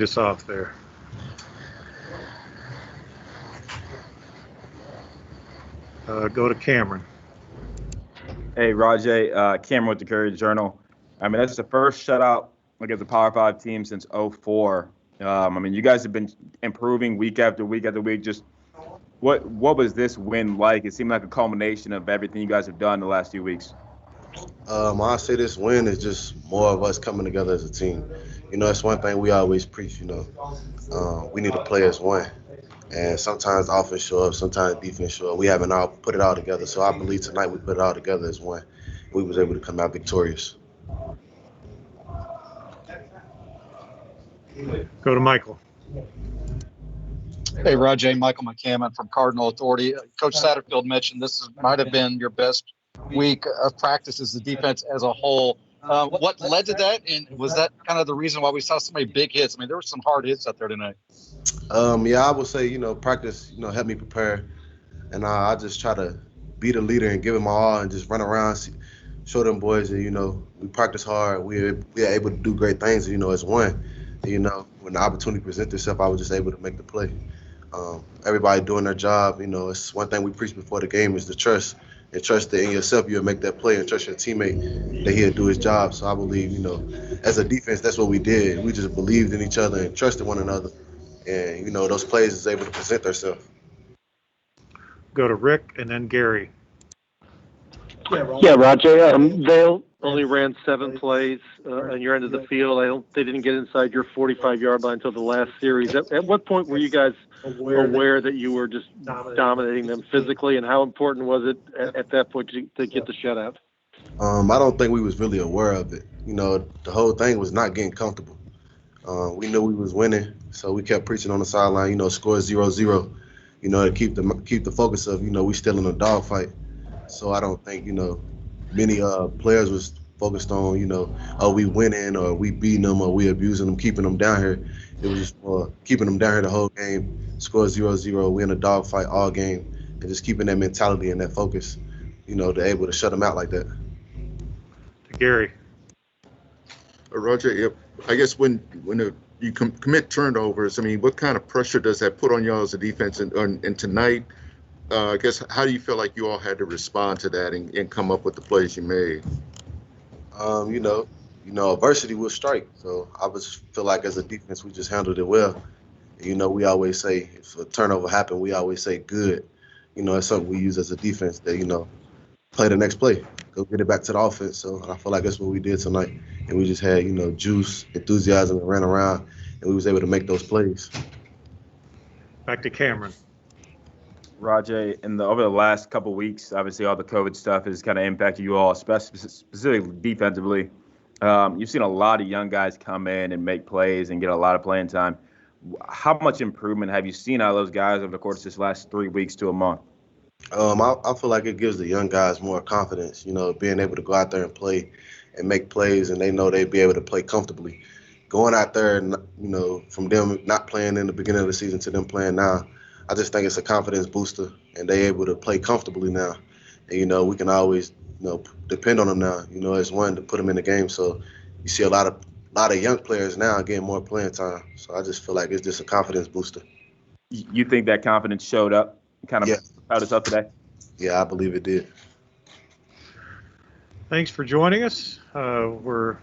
this off there. Go to Cameron. Hey, Rodjay, Cameron with the Courier Journal. I mean, that's the first shutout against a Power 5 team since '04. I mean, you guys have been improving week after week after week. Just what was this win like? It seemed like a culmination of everything you guys have done the last few weeks. I say this win is just more of us coming together as a team. You know, it's one thing we always preach, we need to play as one. And sometimes offense show up, sometimes defense show up. We haven't all put it all together. So I believe tonight we put it all together as one. We was able to come out victorious. Go to Michael. Hey, Rodjay, Michael McCammon from Cardinal Authority. Coach Satterfield mentioned might have been your best week of practice as the defense as a whole. What led to that, and was that kind of the reason why we saw so many big hits? I mean, there were some hard hits out there tonight. Yeah, I would say, practice, helped me prepare. And I just try to be the leader and give it my all and just run around, show them boys that, we practice hard. We are able to do great things, as one. When the opportunity presents itself, I was just able to make the play. Everybody doing their job, it's one thing we preach before the game is the trust. And trust that in yourself, you'll make that play, and trust your teammate that he'll do his job. So I believe, as a defense, that's what we did. We just believed in each other and trusted one another. And, those plays is able to present themselves. Go to Rick and then Gary. Yeah, Rodjay. They only ran 7 plays on your end of the field. They didn't get inside your 45-yard line until the last series. At what point were you guys aware that you were just dominating them physically, and how important was it at that point to get the shutout? I don't think we was really aware of it. The whole thing was not getting comfortable. We knew we was winning, so we kept preaching on the sideline, score 0-0, to keep the focus of, we still in a dogfight. So I don't think, many players was focused on, are we winning or we beating them or we abusing them, keeping them down here. It was just keeping them down here the whole game, score 0-0, we in a dogfight all game, and just keeping that mentality and that focus, to able to shut them out like that. To Gary. Roger, I guess when you commit turnovers, I mean, what kind of pressure does that put on y'all as a defense? And tonight, I guess, how do you feel like you all had to respond to that and come up with the plays you made? Adversity will strike. So I just feel like as a defense, we just handled it well. We always say if a turnover happened, we always say good. It's something we use as a defense that, play the next play, go get it back to the offense. So I feel like that's what we did tonight. And we just had, juice, enthusiasm, and ran around, and we was able to make those plays. Back to Cameron. Rodjay, over the last couple of weeks, obviously all the COVID stuff has kind of impacted you all, specifically defensively. You've seen a lot of young guys come in and make plays and get a lot of playing time. How much improvement have you seen out of those guys over the course of this last 3 weeks to a month? I feel like it gives the young guys more confidence, being able to go out there and play and make plays, and they know they'd be able to play comfortably. Going out there, and, from them not playing in the beginning of the season to them playing now, I just think it's a confidence booster, and they're able to play comfortably now. And, we can always, depend on them now, as one to put them in the game. So you see a lot of young players now getting more playing time. So I just feel like it's just a confidence booster. You think that confidence showed up kind of proud us up today? Yeah, I believe it did. Thanks for joining us. We're